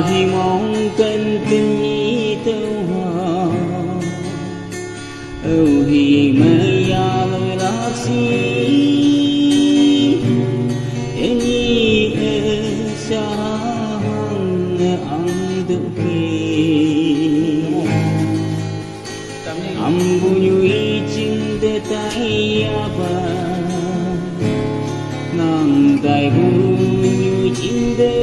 hy mong cần tình ý tâu hòa hy mây ya lời lạc si em ý sa hằng ang tự kỳ am bunyui chinh de tai apa nang tai bunyui chinh de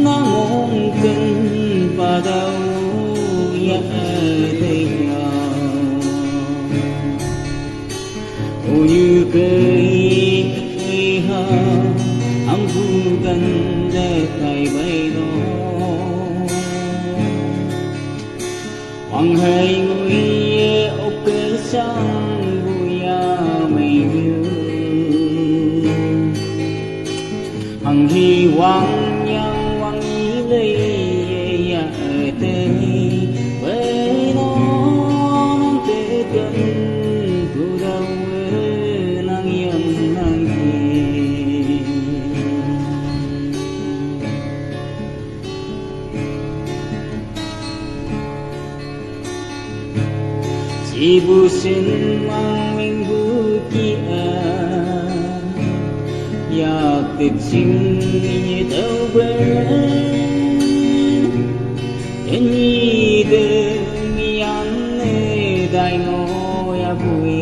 mong cần và đâu ya thấy nhau ô như cây ha âm vu cần để thay bay đó hoàng hay người ốc cây sang vui ya mây như hằng hy vọng ibu sin mang mình bu kia ya tịch sinh như đâu bên en ni de mi an ne dai no ya bui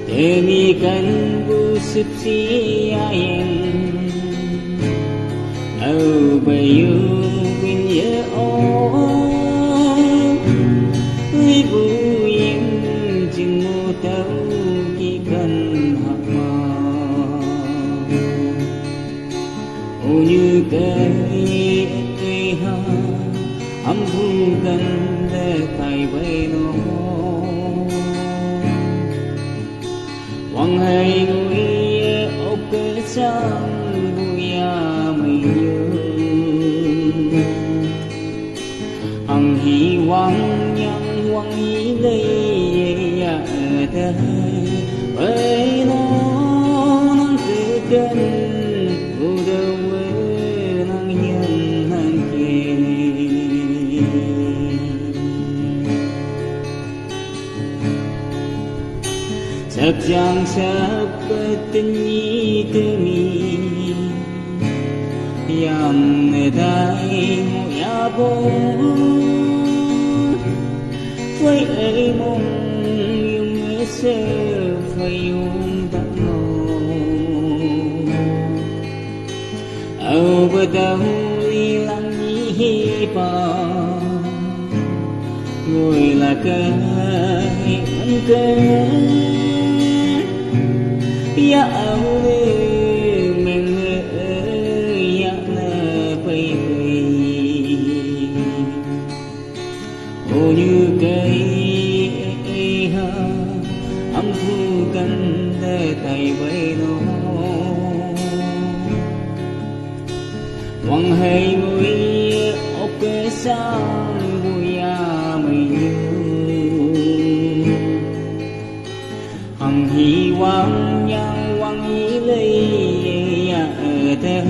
de mi kan bu sip si ayen au bayu win ye o như cây ha âm thu gần để thay bay nó hoàng hay người ốc cây sang vui ya mây nhớ hằng hy vọng nhang hoàng ý lấy ya thế bay nó nắng từ gần sắp giang sắp tình ý temi yam dai mo ya bo phơi ấy mong yung sơ phơi yung tận ngô au bờ đâu lăng hi pa ngồi là cây ăn cây ya au mình ya na bay bay ô như cây ha âm thu cần để thay bay nó hoàng hay người ốc cây sang vui ya mây như hằng hy vọng nhang hoàng ý lấy ya thế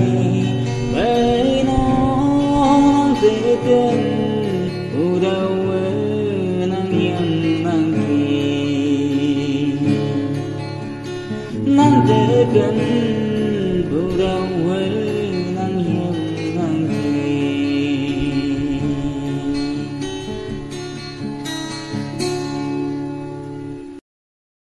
với nó dễ gần u đâu nang hiền nang kỳ nang dễ gần u đâu